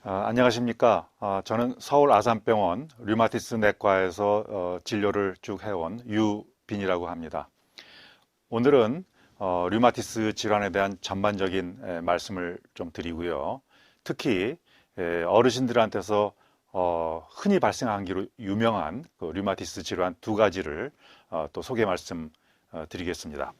안녕하십니까. 저는 서울 아산병원 류마티스 내과에서 진료를 쭉 해온 유빈이라고 합니다. 오늘은 류마티스 질환에 대한 전반적인 말씀을 좀 드리고요. 특히 어르신들한테서 흔히 발생하기로 유명한 그 류마티스 질환 두 가지를 또 소개 말씀 드리겠습니다.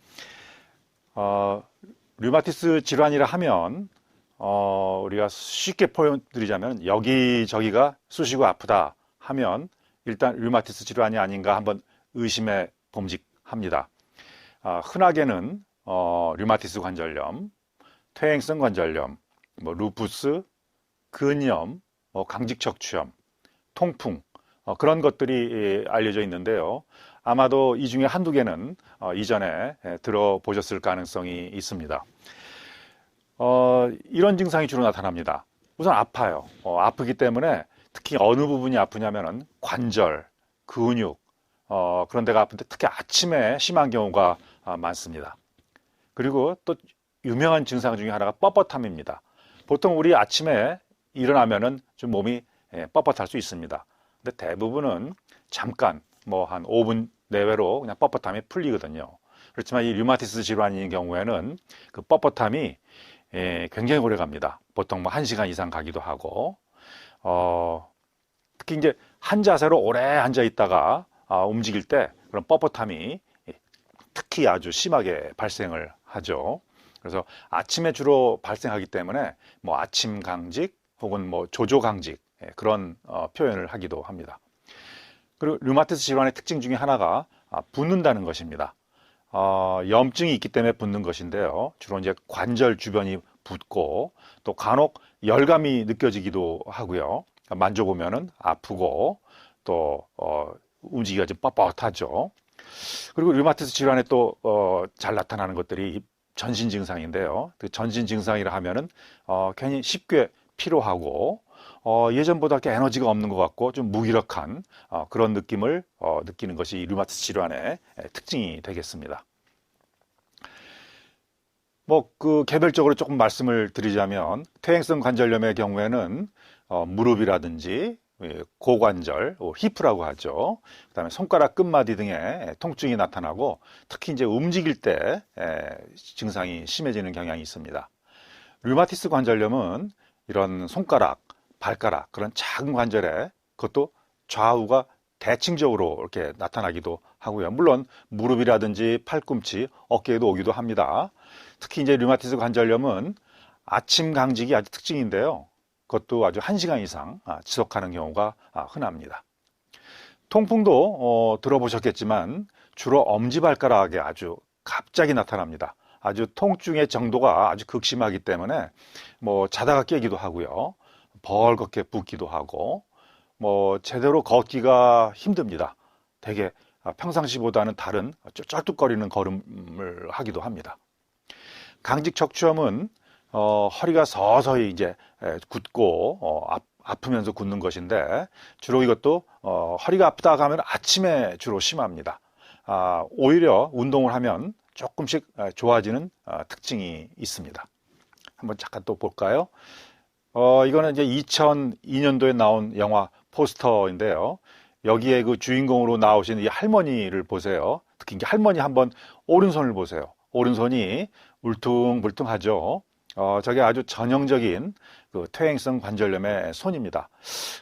류마티스 질환이라 하면 우리가 쉽게 표현드리자면 여기저기가 쑤시고 아프다 하면 일단 류마티스 질환이 아닌가 한번 의심해 봄직합니다. 흔하게는 류마티스 관절염, 퇴행성 관절염, 루푸스, 근염, 강직 척추염, 통풍 그런 것들이 알려져 있는데요. 아마도 이 중에 한두 개는 이전에 들어보셨을 가능성이 있습니다. 이런 증상이 주로 나타납니다. 우선 아파요. 아프기 때문에 특히 어느 부분이 아프냐면은 관절, 근육, 그런 데가 아픈데 특히 아침에 심한 경우가 많습니다. 그리고 또 유명한 증상 중에 하나가 뻣뻣함입니다. 보통 우리 아침에 일어나면은 좀 몸이 뻣뻣할 수 있습니다. 근데 대부분은 잠깐 뭐 한 5분 내외로 그냥 뻣뻣함이 풀리거든요. 그렇지만 이 류마티스 질환인 경우에는 그 뻣뻣함이 굉장히 오래 갑니다. 보통 뭐 1시간 이상 가기도 하고, 특히 이제 한 자세로 오래 앉아 있다가 움직일 때 그런 뻣뻣함이 특히 아주 심하게 발생을 하죠. 그래서 아침에 주로 발생하기 때문에 뭐 아침 강직 혹은 뭐 조조 강직 그런 표현을 하기도 합니다. 그리고 류마티스 질환의 특징 중에 하나가 붓는다는 것입니다. 염증이 있기 때문에 붓는 것인데요. 주로 이제 관절 주변이 붓고 또 간혹 열감이 느껴지기도 하고요. 만져보면은 아프고 또 움직이기가 좀 뻣뻣하죠. 그리고 류마티스 질환에 또 잘 나타나는 것들이 전신 증상인데요. 그 전신 증상이라 하면은 괜히 쉽게 피로하고 예전보다 이렇게 에너지가 없는 것 같고 좀 무기력한 그런 느낌을 느끼는 것이 이 류마티스 질환의 특징이 되겠습니다. 뭐 그 개별적으로 조금 말씀을 드리자면 퇴행성 관절염의 경우에는 무릎이라든지 고관절, 히프라고 하죠. 그다음에 손가락 끝마디 등에 통증이 나타나고 특히 이제 움직일 때 증상이 심해지는 경향이 있습니다. 류마티스 관절염은 이런 손가락, 발가락 그런 작은 관절에 그것도 좌우가 대칭적으로 이렇게 나타나기도 하고요. 물론 무릎이라든지 팔꿈치, 어깨에도 오기도 합니다. 특히 이제 류마티스 관절염은 아침 강직이 아주 특징인데요. 그것도 아주 1시간 이상 지속하는 경우가 흔합니다. 통풍도 들어보셨겠지만 주로 엄지발가락에 아주 갑자기 나타납니다. 아주 통증의 정도가 아주 극심하기 때문에 뭐 자다가 깨기도 하고요. 벌겋게 붓기도 하고 뭐 제대로 걷기가 힘듭니다. 되게 평상시보다는 다른 쩔뚝거리는 걸음을 하기도 합니다. 강직 척추염은 허리가 서서히 이제 굳고 아프면서 굳는 것인데 주로 이것도 허리가 아프다고 하면 아침에 주로 심합니다. 오히려 운동을 하면 조금씩 좋아지는 특징이 있습니다. 한번 잠깐 또 볼까요? 이거는 이제 2002년도에 나온 영화 포스터인데요. 여기에 그 주인공으로 나오신 이 할머니를 보세요. 특히 이제 할머니 한번 오른손을 보세요. 오른손이 울퉁불퉁하죠. 저게 아주 전형적인 그 퇴행성 관절염의 손입니다.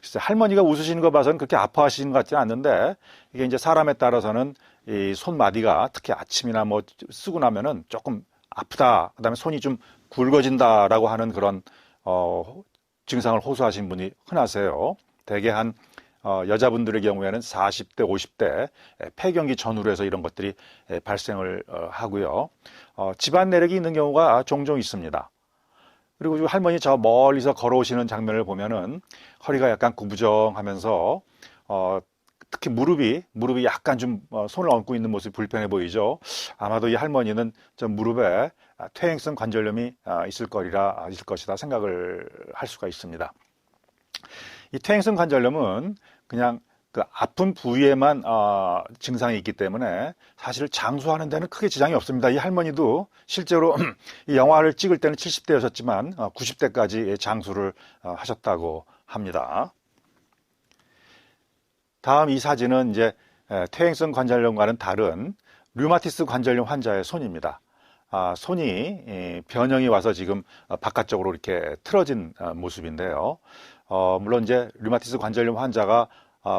글쎄, 할머니가 웃으시는 거 봐서는 그렇게 아파하시는 것 같지는 않는데 이게 이제 사람에 따라서는 이 손마디가 특히 아침이나 뭐 쓰고 나면은 조금 아프다. 그다음에 손이 좀 굵어진다라고 하는 그런 증상을 호소하시는 분이 흔하세요. 대개 한 여자분들의 경우에는 40대, 50대 폐경기 전후로 해서 이런 것들이 발생을 하고요. 집안 내력이 있는 경우가 종종 있습니다. 그리고 할머니 저 멀리서 걸어오시는 장면을 보면은 허리가 약간 구부정하면서 특히 무릎이 약간 좀 손을 얹고 있는 모습이 불편해 보이죠. 아마도 이 할머니는 저 무릎에 퇴행성 관절염이 있을 것이다 생각을 할 수가 있습니다. 이 퇴행성 관절염은 그냥 그 아픈 부위에만 증상이 있기 때문에 사실 장수하는 데는 크게 지장이 없습니다. 이 할머니도 실제로 이 영화를 찍을 때는 70대였었지만 90대까지 장수를 하셨다고 합니다. 다음 이 사진은 이제 퇴행성 관절염과는 다른 류마티스 관절염 환자의 손입니다. 손이 변형이 와서 지금 바깥쪽으로 이렇게 틀어진 모습인데요. 물론 이제 류마티스 관절염 환자가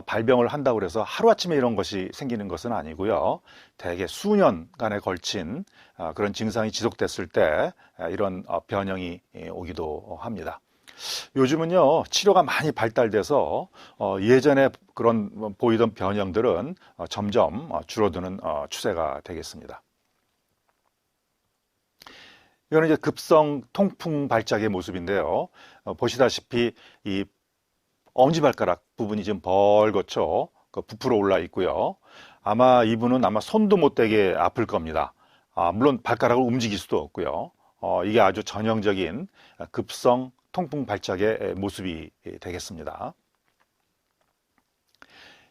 발병을 한다고 해서 하루아침에 이런 것이 생기는 것은 아니고요. 대개 수년간에 걸친 그런 증상이 지속됐을 때 이런 변형이 오기도 합니다. 요즘은요, 치료가 많이 발달돼서 예전에 그런 보이던 변형들은 점점 줄어드는 추세가 되겠습니다. 이거는 이제 급성 통풍 발작의 모습인데요. 보시다시피 이 엄지발가락 부분이 지금 벌겋죠. 부풀어 올라 있고요. 아마 이분은 아마 손도 못 대게 아플 겁니다. 물론 발가락을 움직일 수도 없고요. 이게 아주 전형적인 급성 통풍 발작의 모습이 되겠습니다.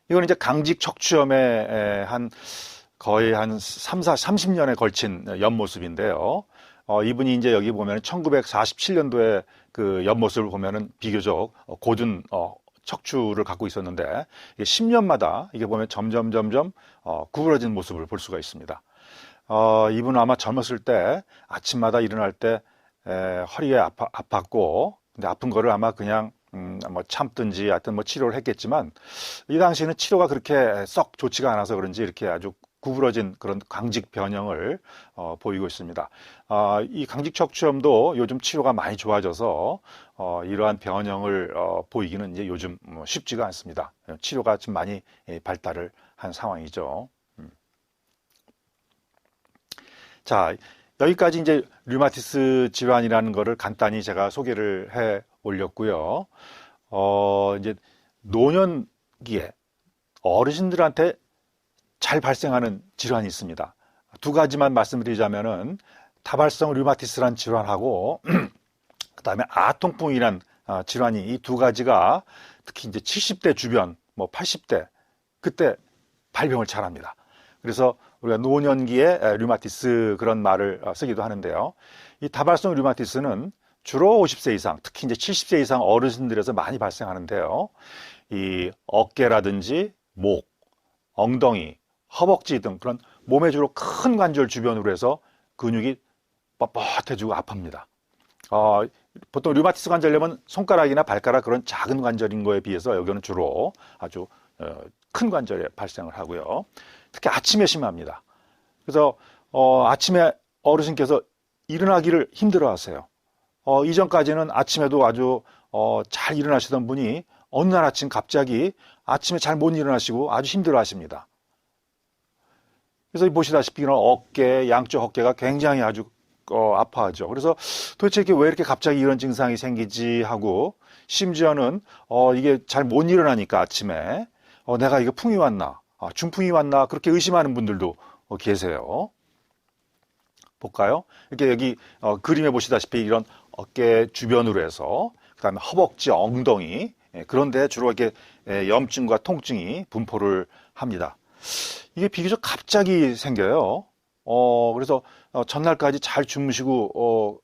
이건 이제 강직 척추염의 거의 한 30년에 걸친 옆모습인데요. 이분이 이제 여기 보면 1947년도에 그 옆모습을 보면은 비교적 고든 척추를 갖고 있었는데 10년마다 이게 보면 점점 구부러진 모습을 볼 수가 있습니다. 이분은 아마 젊었을 때 아침마다 일어날 때 허리가 아팠고, 근데 아픈 거를 아마 그냥 뭐 참든지 하여튼 뭐 치료를 했겠지만 이 당시에는 치료가 그렇게 썩 좋지가 않아서 그런지 이렇게 아주 구부러진 그런 강직 변형을 보이고 있습니다. 이 강직 척추염도 요즘 치료가 많이 좋아져서 이러한 변형을 보이기는 이제 요즘 쉽지가 않습니다. 치료가 좀 많이 발달을 한 상황이죠. 자, 여기까지 이제 류마티스 질환이라는 거를 간단히 제가 소개를 해 올렸고요. 이제 노년기에 어르신들한테 잘 발생하는 질환이 있습니다. 두 가지만 말씀드리자면은 다발성 류마티스란 질환하고 그다음에 아통풍이란 질환이 이 두 가지가 특히 이제 70대 주변, 뭐 80대 그때 발병을 잘합니다. 그래서 우리가 노년기에 류마티스 그런 말을 쓰기도 하는데요. 이 다발성 류마티스는 주로 50세 이상, 특히 이제 70세 이상 어르신들에서 많이 발생하는데요. 이 어깨라든지 목, 엉덩이, 허벅지 등 그런 몸의 주로 큰 관절 주변으로 해서 근육이 뻣뻣해지고 아픕니다. 보통 류마티스 관절염은 손가락이나 발가락 그런 작은 관절인 거에 비해서 여기는 주로 아주 큰 관절에 발생을 하고요. 특히 아침에 심합니다. 그래서 아침에 어르신께서 일어나기를 힘들어 하세요. 이전까지는 아침에도 아주 잘 일어나시던 분이 어느 날 아침 갑자기 아침에 잘 못 일어나시고 아주 힘들어 하십니다. 그래서 보시다시피 이런 어깨, 양쪽 어깨가 굉장히 아주 아파하죠. 그래서 도대체 이게 왜 이렇게 갑자기 이런 증상이 생기지 하고 심지어는 이게 잘 못 일어나니까 아침에 내가 이거 풍이 왔나, 중풍이 왔나 그렇게 의심하는 분들도 계세요. 볼까요? 이렇게 여기 그림에 보시다시피 이런 어깨 주변으로 해서 그다음에 허벅지, 엉덩이 그런데 주로 이렇게 염증과 통증이 분포를 합니다. 이게 비교적 갑자기 생겨요. 그래서 전날까지 잘 주무시고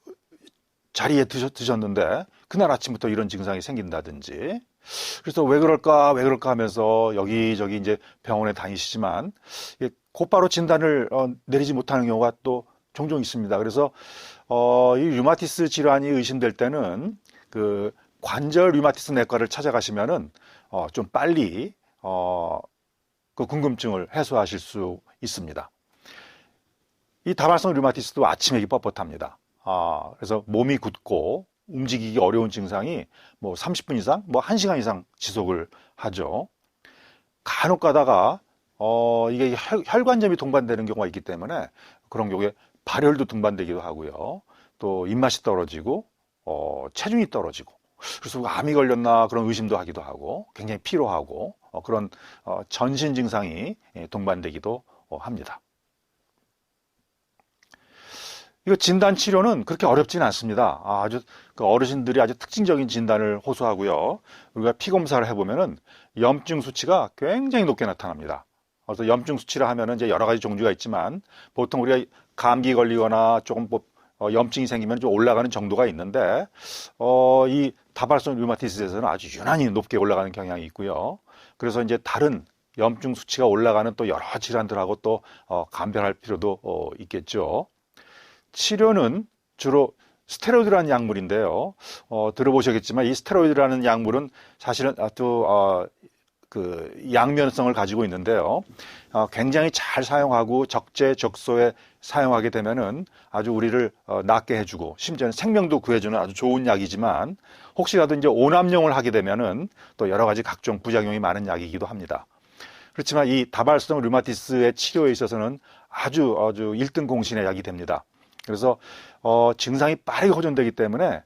자리에 드셨는데 그날 아침부터 이런 증상이 생긴다든지. 그래서 왜 그럴까 하면서 여기저기 이제 병원에 다니시지만 곧바로 진단을 내리지 못하는 경우가 또 종종 있습니다. 그래서 이 류마티스 질환이 의심될 때는 그 관절 류마티스 내과를 찾아가시면은 좀 빨리 그 궁금증을 해소하실 수 있습니다. 이 다발성 류마티스도 아침에 뻣뻣합니다. 그래서 몸이 굳고 움직이기 어려운 증상이 뭐 30분 이상, 뭐 1시간 이상 지속을 하죠. 간혹 가다가 이게 혈관점이 동반되는 경우가 있기 때문에 그런 경우에 발열도 동반되기도 하고요. 또 입맛이 떨어지고 체중이 떨어지고 그래서 암이 걸렸나 그런 의심도 하기도 하고 굉장히 피로하고 그런 전신 증상이 동반되기도 합니다. 이거 진단 치료는 그렇게 어렵지는 않습니다. 아주 그 어르신들이 아주 특징적인 진단을 호소하고요. 우리가 피 검사를 해보면은 염증 수치가 굉장히 높게 나타납니다. 그래서 염증 수치라 하면은 이제 여러 가지 종류가 있지만 보통 우리가 감기 걸리거나 조금 뭐 염증이 생기면 좀 올라가는 정도가 있는데 이 다발성 류마티스에서는 아주 유난히 높게 올라가는 경향이 있고요. 그래서 이제 다른 염증 수치가 올라가는 또 여러 질환들하고 또 감별할 필요도 있겠죠. 치료는 주로 스테로이드라는 약물인데요. 들어보셨겠지만 이 스테로이드라는 약물은 사실은 아주 그 양면성을 가지고 있는데요. 굉장히 잘 사용하고 적재적소에 사용하게 되면은 아주 우리를 낫게 해주고 심지어는 생명도 구해주는 아주 좋은 약이지만 혹시라도 이제 오남용을 하게 되면은 또 여러 가지 각종 부작용이 많은 약이기도 합니다. 그렇지만 이 다발성 류마티스의 치료에 있어서는 아주 1등 공신의 약이 됩니다. 그래서 증상이 빠르게 호전되기 때문에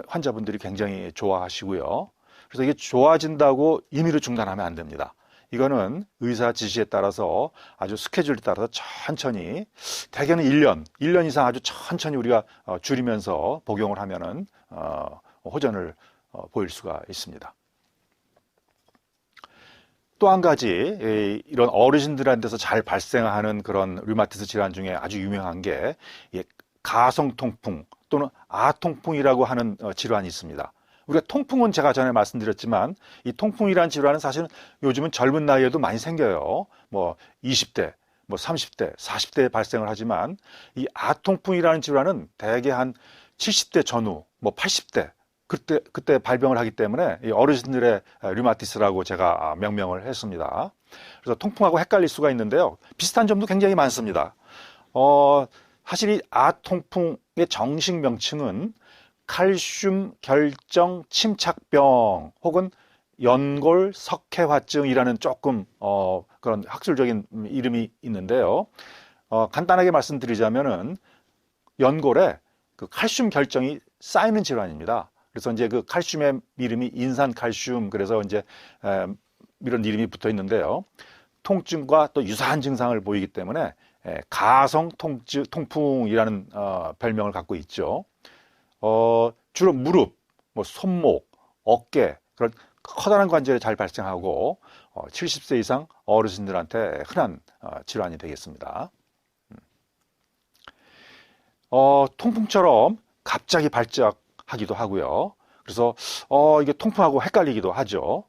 환자분들이 굉장히 좋아하시고요. 그래서 이게 좋아진다고 임의로 중단하면 안 됩니다. 이거는 의사 지시에 따라서 아주 스케줄에 따라서 천천히 대개는 1년 이상 아주 천천히 우리가 줄이면서 복용을 하면은 호전을 보일 수가 있습니다. 또 한 가지 이런 어르신들한테서 잘 발생하는 그런 류마티스 질환 중에 아주 유명한 게 가성통풍 또는 아통풍이라고 하는 질환이 있습니다. 우리가 통풍은 제가 전에 말씀드렸지만 이 통풍이라는 질환은 사실은 요즘은 젊은 나이에도 많이 생겨요. 뭐 20대, 뭐 30대, 40대에 발생을 하지만 이 아통풍이라는 질환은 대개 한 70대 전후, 뭐 80대 그때 발병을 하기 때문에 이 어르신들의 류마티스라고 제가 명명을 했습니다. 그래서 통풍하고 헷갈릴 수가 있는데요. 비슷한 점도 굉장히 많습니다. 사실 이 아통풍의 정식 명칭은 칼슘 결정 침착병 혹은 연골 석회화증이라는 조금 그런 학술적인 이름이 있는데요. 간단하게 말씀드리자면은 연골에 그 칼슘 결정이 쌓이는 질환입니다. 그래서 이제 그 칼슘의 이름이 인산칼슘, 그래서 이제 이런 이름이 붙어 있는데요. 통증과 또 유사한 증상을 보이기 때문에 가성 통풍이라는 별명을 갖고 있죠. 주로 무릎, 뭐 손목, 어깨 그런 커다란 관절에 잘 발생하고 70세 이상 어르신들한테 흔한 질환이 되겠습니다. 통풍처럼 갑자기 발작하기도 하고요. 그래서 이게 통풍하고 헷갈리기도 하죠.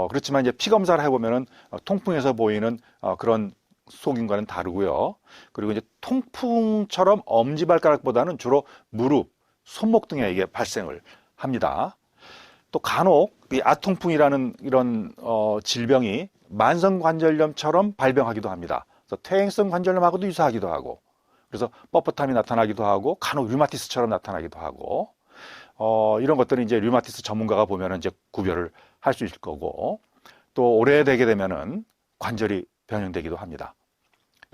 그렇지만 이제 피 검사를 해보면은 통풍에서 보이는 그런 속임과는 다르고요. 그리고 이제 통풍처럼 엄지발가락보다는 주로 무릎, 손목 등에 이게 발생을 합니다. 또 간혹 이 아통풍이라는 이런 질병이 만성관절염처럼 발병하기도 합니다. 그래서 퇴행성 관절염하고도 유사하기도 하고, 그래서 뻣뻣함이 나타나기도 하고, 간혹 류마티스처럼 나타나기도 하고, 이런 것들은 이제 류마티스 전문가가 보면은 이제 구별을 할 수 있을 거고, 또 오래되게 되면은 관절이 변형되기도 합니다.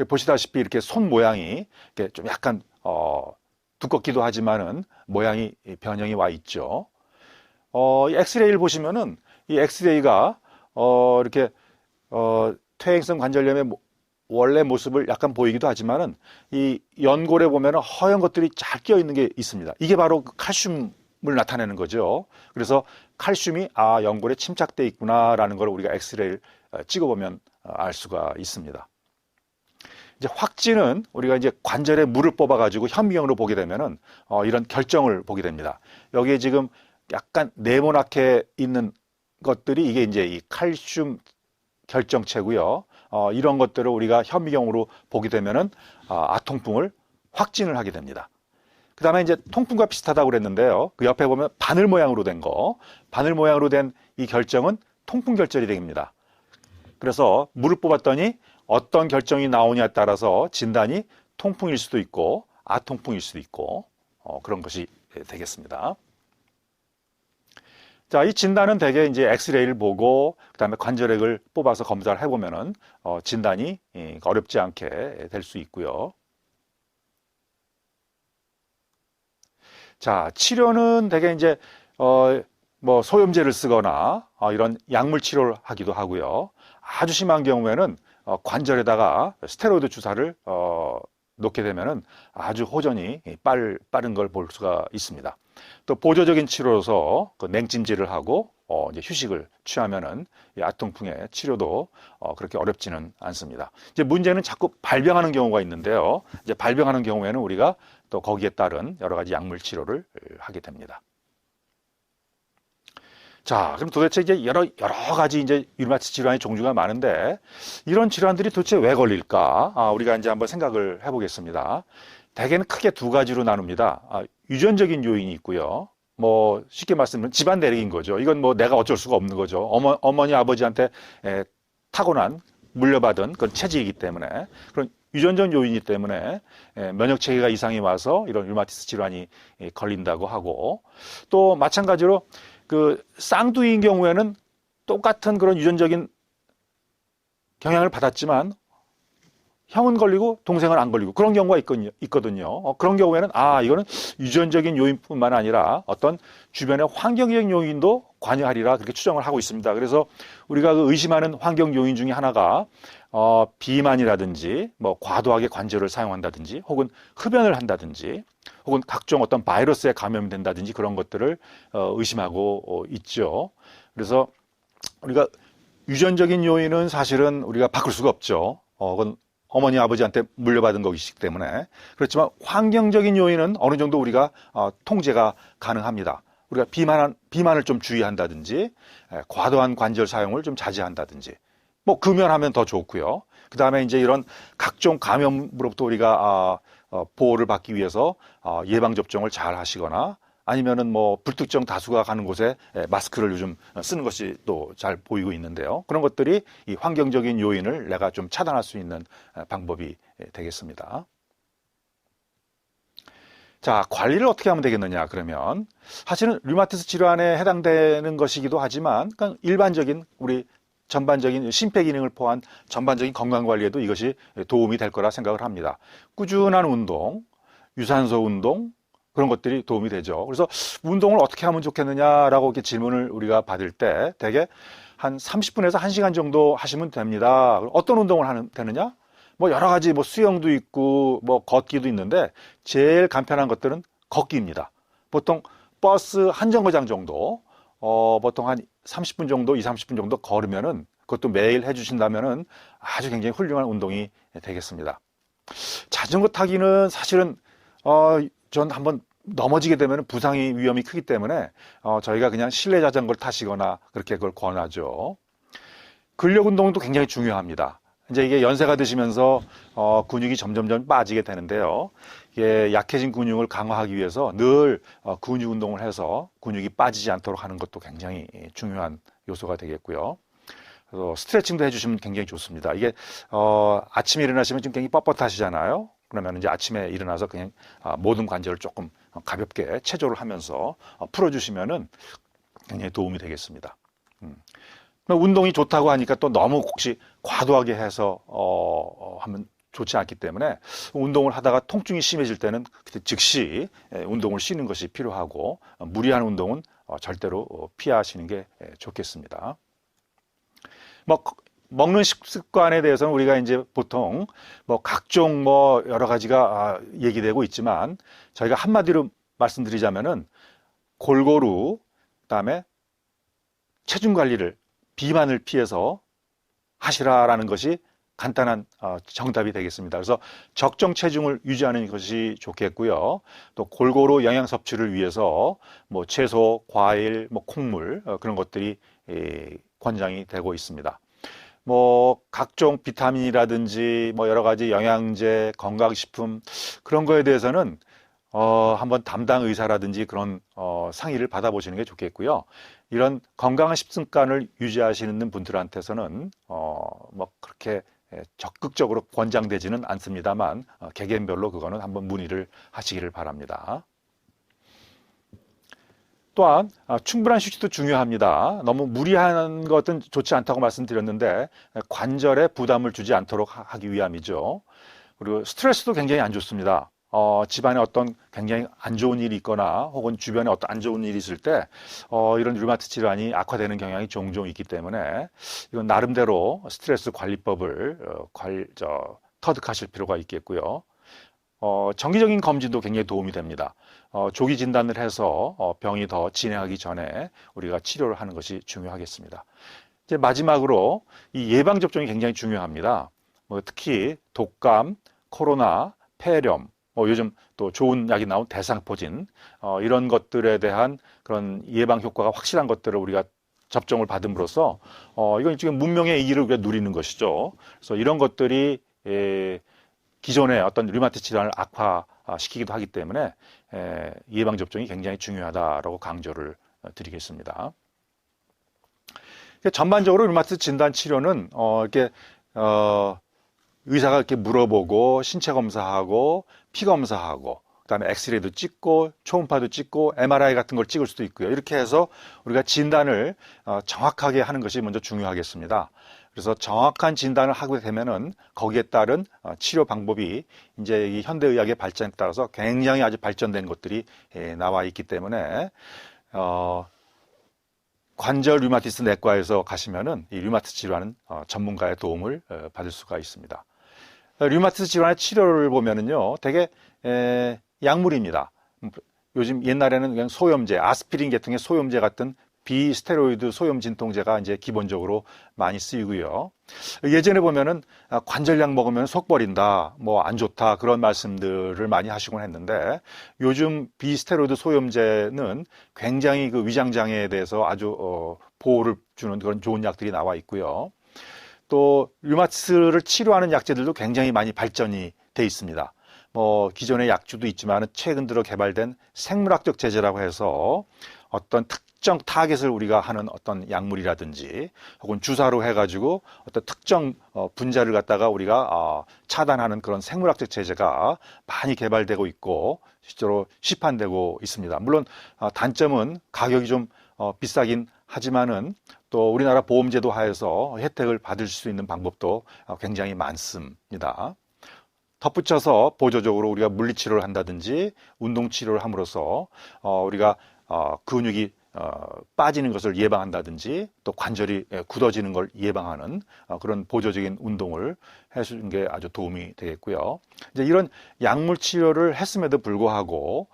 보시다시피 이렇게 손 모양이 이렇게 좀 약간 두껍기도 하지만은 모양이 변형이 와 있죠. 이 엑스레이를 보시면은 이 엑스레이가 이렇게 퇴행성 관절염의 원래 모습을 약간 보이기도 하지만은 이 연골에 보면은 허연 것들이 잘 끼어 있는 게 있습니다. 이게 바로 칼슘을 나타내는 거죠. 그래서 칼슘이 연골에 침착돼 있구나라는 걸 우리가 엑스레이를 찍어보면 알 수가 있습니다. 이제 확진은 우리가 이제 관절에 물을 뽑아가지고 현미경으로 보게 되면은 이런 결정을 보게 됩니다. 여기에 지금 약간 네모나게 있는 것들이 이게 이제 이 칼슘 결정체고요. 이런 것들을 우리가 현미경으로 보게 되면은 아통풍을 확진을 하게 됩니다. 그 다음에 이제 통풍과 비슷하다고 그랬는데요. 그 옆에 보면 바늘 모양으로 된 거, 바늘 모양으로 된 이 결정은 통풍 결절이 됩니다. 그래서 물을 뽑았더니 어떤 결정이 나오냐에 따라서 진단이 통풍일 수도 있고 아통풍일 수도 있고 그런 것이 되겠습니다. 자, 이 진단은 대개 이제 엑스레이를 보고 그다음에 관절액을 뽑아서 검사를 해보면은 진단이 어렵지 않게 될 수 있고요. 자, 치료는 대개 이제 뭐 소염제를 쓰거나 이런 약물 치료를 하기도 하고요. 아주 심한 경우에는 관절에다가 스테로이드 주사를 놓게 되면은 아주 호전이 빠른 걸 볼 수가 있습니다. 또 보조적인 치료로서 그 냉찜질을 하고 이제 휴식을 취하면은 이 아통풍의 치료도 그렇게 어렵지는 않습니다. 이제 문제는 자꾸 발병하는 경우가 있는데요. 이제 발병하는 경우에는 우리가 또 거기에 따른 여러 가지 약물 치료를 하게 됩니다. 자, 그럼 도대체 이제 여러 가지 이제 류마티스 질환의 종류가 많은데 이런 질환들이 도대체 왜 걸릴까? 우리가 이제 한번 생각을 해보겠습니다. 대개는 크게 두 가지로 나눕니다. 유전적인 요인이 있고요. 뭐 쉽게 말씀드리면 집안 내력인 거죠. 이건 뭐 내가 어쩔 수가 없는 거죠. 어머니 아버지한테 타고난 물려받은 그런 체질이기 때문에 그런 유전적 요인이기 때문에 면역 체계가 이상이 와서 이런 류마티스 질환이 걸린다고 하고 또 마찬가지로 그 쌍둥이인 경우에는 똑같은 그런 유전적인 경향을 받았지만 형은 걸리고 동생은 안 걸리고 그런 경우가 있거든요. 그런 경우에는 이거는 유전적인 요인뿐만 아니라 어떤 주변의 환경적 요인도 관여하리라 그렇게 추정을 하고 있습니다. 그래서 우리가 그 의심하는 환경 요인 중에 하나가 비만이라든지 뭐 과도하게 관절을 사용한다든지 혹은 흡연을 한다든지 혹은 각종 어떤 바이러스에 감염된다든지 그런 것들을 의심하고 있죠. 그래서 우리가 유전적인 요인은 사실은 우리가 바꿀 수가 없죠. 그건 어머니 아버지한테 물려받은 것이기 때문에 그렇지만 환경적인 요인은 어느 정도 우리가 통제가 가능합니다. 우리가 비만을 좀 주의한다든지 과도한 관절 사용을 좀 자제한다든지 뭐 금연하면 더 좋고요. 그 다음에 이제 이런 각종 감염으로부터 우리가 보호를 받기 위해서 예방 접종을 잘 하시거나 아니면은 뭐 불특정 다수가 가는 곳에 마스크를 요즘 쓰는 것이 또 잘 보이고 있는데요. 그런 것들이 이 환경적인 요인을 내가 좀 차단할 수 있는 방법이 되겠습니다. 자, 관리를 어떻게 하면 되겠느냐 그러면 사실은 류마티스 질환에 해당되는 것이기도 하지만 그러니까 일반적인 우리 전반적인 심폐기능을 포함한 전반적인 건강관리에도 이것이 도움이 될 거라 생각을 합니다. 꾸준한 운동, 유산소 운동 그런 것들이 도움이 되죠. 그래서 운동을 어떻게 하면 좋겠느냐라고 이렇게 질문을 우리가 받을 때 대개 한 30분에서 1시간 정도 하시면 됩니다. 어떤 운동을 하면 되느냐? 뭐 여러 가지 뭐 수영도 있고 뭐 걷기도 있는데 제일 간편한 것들은 걷기입니다. 보통 버스 한 정거장 정도 보통 한 30분 정도, 30분 정도 걸으면은 그것도 매일 해주신다면은 아주 굉장히 훌륭한 운동이 되겠습니다. 자전거 타기는 사실은 전 한번 넘어지게 되면 부상이 위험이 크기 때문에 저희가 그냥 실내 자전거를 타시거나 그렇게 그걸 권하죠. 근력 운동도 굉장히 중요합니다. 이제 이게 연세가 드시면서 근육이 점점점 빠지게 되는데요. 이게 약해진 근육을 강화하기 위해서 늘 근육 운동을 해서 근육이 빠지지 않도록 하는 것도 굉장히 중요한 요소가 되겠고요. 그래서 스트레칭도 해주시면 굉장히 좋습니다. 이게 아침에 일어나시면 좀 굉장히 뻣뻣하시잖아요. 그러면 이제 아침에 일어나서 그냥 모든 관절을 조금 가볍게 체조를 하면서 풀어주시면은 굉장히 도움이 되겠습니다. 운동이 좋다고 하니까 또 너무 혹시 과도하게 해서 하면 좋지 않기 때문에 운동을 하다가 통증이 심해질 때는 그때 즉시 운동을 쉬는 것이 필요하고 무리한 운동은 절대로 피하시는 게 좋겠습니다. 먹는 식습관에 대해서는 우리가 이제 보통 뭐 각종 뭐 여러 가지가 얘기되고 있지만 저희가 한마디로 말씀드리자면은 골고루 그다음에 체중 관리를 비만을 피해서 하시라라는 것이 간단한 정답이 되겠습니다. 그래서 적정 체중을 유지하는 것이 좋겠고요. 또 골고루 영양 섭취를 위해서 뭐 채소, 과일, 뭐 콩물 그런 것들이 권장이 되고 있습니다. 뭐 각종 비타민이라든지 뭐 여러 가지 영양제, 건강식품 그런 거에 대해서는 한번 담당 의사라든지 그런 상의를 받아보시는 게 좋겠고요. 이런 건강한 식습관을 유지하시는 분들한테서는 뭐 그렇게 적극적으로 권장되지는 않습니다만 개개인별로 그거는 한번 문의를 하시기를 바랍니다. 또한 충분한 휴식도 중요합니다. 너무 무리한 것은 좋지 않다고 말씀드렸는데 관절에 부담을 주지 않도록 하기 위함이죠. 그리고 스트레스도 굉장히 안 좋습니다. 집안에 어떤 굉장히 안 좋은 일이 있거나 혹은 주변에 어떤 안 좋은 일이 있을 때 이런 류마티스 질환이 악화되는 경향이 종종 있기 때문에 이건 나름대로 스트레스 관리법을 터득하실 필요가 있겠고요. 정기적인 검진도 굉장히 도움이 됩니다. 조기 진단을 해서 병이 더 진행하기 전에 우리가 치료를 하는 것이 중요하겠습니다. 이제 마지막으로 이 예방접종이 굉장히 중요합니다. 특히 독감, 코로나, 폐렴, 요즘 또 좋은 약이 나온 대상포진, 이런 것들에 대한 그런 예방 효과가 확실한 것들을 우리가 접종을 받음으로써 이건 지금 문명의 이기를 우리가 누리는 것이죠. 그래서 이런 것들이 기존의 어떤 류마티스 질환을 악화시키기도 하기 때문에 예방접종이 굉장히 중요하다라고 강조를 드리겠습니다. 전반적으로 류마티스 진단 치료는 이렇게 의사가 이렇게 물어보고 신체 검사하고 피 검사하고 그다음에 엑스레이도 찍고 초음파도 찍고 MRI 같은 걸 찍을 수도 있고요. 이렇게 해서 우리가 진단을 정확하게 하는 것이 먼저 중요하겠습니다. 그래서 정확한 진단을 하게 되면은 거기에 따른 치료 방법이 이제 이 현대의학의 발전에 따라서 굉장히 아주 발전된 것들이 나와 있기 때문에 관절 류마티스 내과에서 가시면은 이 류마티스 질환은 전문가의 도움을 받을 수가 있습니다. 류마티스 질환의 치료를 보면은요, 되게 약물입니다. 요즘 옛날에는 그냥 소염제, 아스피린 계통의 소염제 같은 비스테로이드 소염 진통제가 이제 기본적으로 많이 쓰이고요. 예전에 보면은 관절약 먹으면 속 버린다, 뭐 안 좋다 그런 말씀들을 많이 하시곤 했는데 요즘 비스테로이드 소염제는 굉장히 그 위장 장애에 대해서 아주 보호를 주는 그런 좋은 약들이 나와 있고요. 또 류마티스를 치료하는 약제들도 굉장히 많이 발전이 돼 있습니다. 기존의 약주도 있지만 최근 들어 개발된 생물학적 제제라고 해서 어떤 특정 타겟을 우리가 하는 어떤 약물이라든지 혹은 주사로 해가지고 어떤 특정 분자를 갖다가 우리가 차단하는 그런 생물학적 제제가 많이 개발되고 있고 실제로 시판되고 있습니다. 물론 단점은 가격이 좀 비싸긴 하지만은 또 우리나라 보험제도 하에서 혜택을 받을 수 있는 방법도 굉장히 많습니다. 덧붙여서 보조적으로 우리가 물리치료를 한다든지 운동치료를 함으로써 우리가 근육이 빠지는 것을 예방한다든지 또 관절이 굳어지는 걸 예방하는 그런 보조적인 운동을 해주는 게 아주 도움이 되겠고요. 이제 이런 약물 치료를 했음에도 불구하고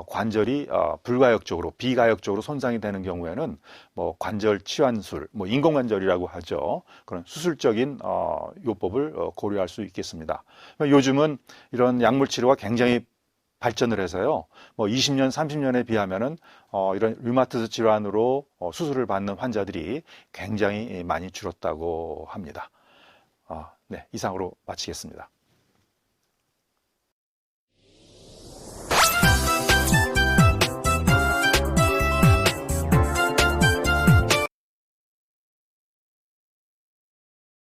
관절이 불가역적으로 비가역적으로 손상이 되는 경우에는 관절 치환술, 인공관절이라고 하죠. 그런 수술적인 요법을 고려할 수 있겠습니다. 요즘은 이런 약물 치료가 굉장히 발전을 해서요. 20년, 30년에 비하면은 이런 류마티스 질환으로 수술을 받는 환자들이 굉장히 많이 줄었다고 합니다. 네, 이상으로 마치겠습니다.